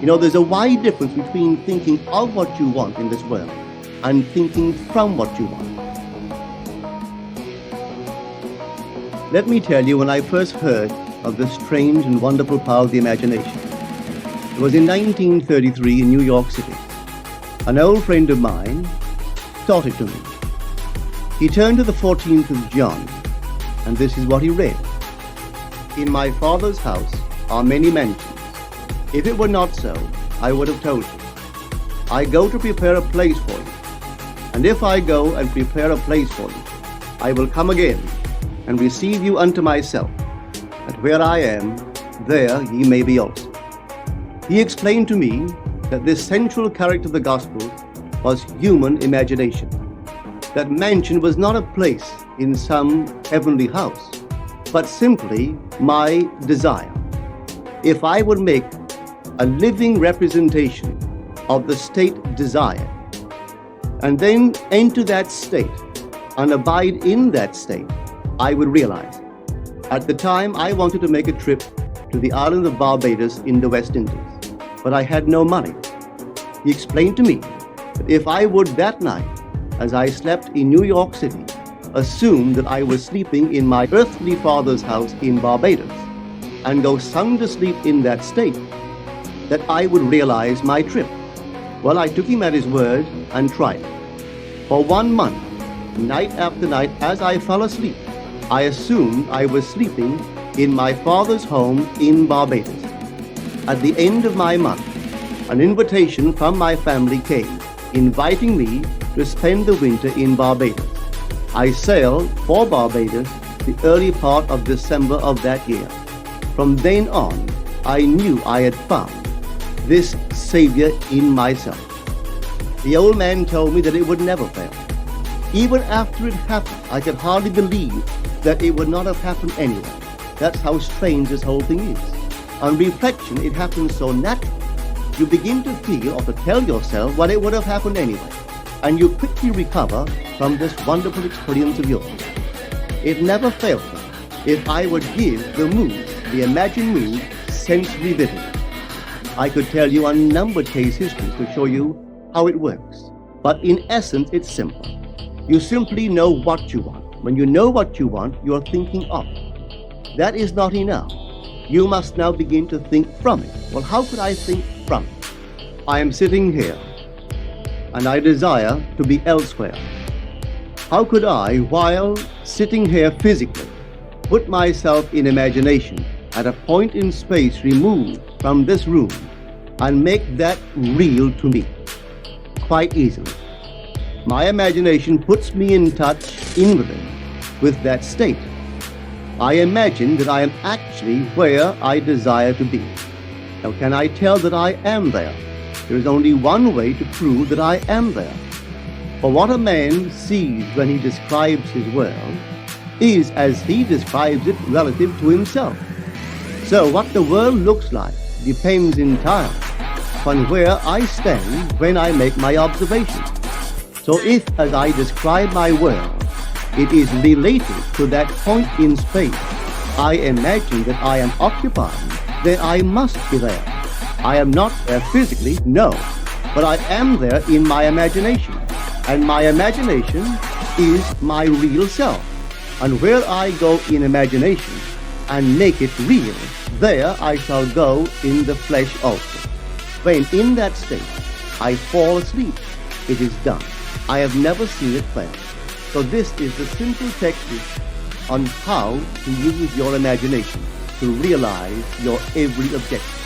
There's a wide difference between thinking of what you want in this world and thinking from what you want. Let me tell you when I first heard of the strange and wonderful power of the imagination. It was in 1933 in New York City. An old friend of mine taught it to me. He turned to the 14th of John, and this is what he read. In my Father's house are many mansions. If it were not so, I would have told you. I go to prepare a place for you. And if I go and prepare a place for you, I will come again and receive you unto myself, that where I am, there ye may be also. He explained to me that this central character of the gospel was human imagination. That mansion was not a place in some heavenly house, but simply my desire. If I would make a living representation of the state desired, and then enter that state and abide in that state, I would realize. At the time, I wanted to make a trip to the island of Barbados in the West Indies, but I had no money. He explained to me that if I would that night, as I slept in New York City, assume that I was sleeping in my earthly father's house in Barbados, and go sound asleep in that state, that I would realize my trip. Well, I took him at his word and tried it. For 1 month, night after night, as I fell asleep, I assumed I was sleeping in my father's home in Barbados. At the end of my month, an invitation from my family came, inviting me to spend the winter in Barbados. I sailed for Barbados the early part of December of that year. From then on, I knew I had found this Savior in myself. The old man told me that it would never fail. Even after it happened, I could hardly believe that it would not have happened anyway. That's how strange this whole thing is. On reflection, it happens so naturally. You begin to feel or to tell yourself, well, it would have happened anyway. And you quickly recover from this wonderful experience of yours. It never failed me if I would give the mood, the imagined mood, sensory vivid. I could tell you unnumbered case histories to show you how it works. But in essence, it's simple. You simply know what you want. When you know what you want, you're thinking of it. That is not enough. You must now begin to think from it. Well, how could I think from it? I am sitting here, and I desire to be elsewhere. How could I, while sitting here physically, put myself in imagination at a point in space removed from this room and make that real to me? Quite easily. My imagination puts me in touch inwardly with that state. I imagine that I am actually where I desire to be. Now, can I tell that I am there? There is only one way to prove that I am there. For what a man sees when he describes his world is as he describes it relative to himself. So what the world looks like depends entirely on where I stand when I make my observations. So if, as I describe my world, it is related to that point in space I imagine that I am occupying, then I must be there. I am not there physically, no, but I am there in my imagination. And my imagination is my real self. And where I go in imagination and make it real, there I shall go in the flesh also. When in that state I fall asleep, it is done. I have never seen it fail. So this is the simple technique on how to use your imagination to realize your every objective.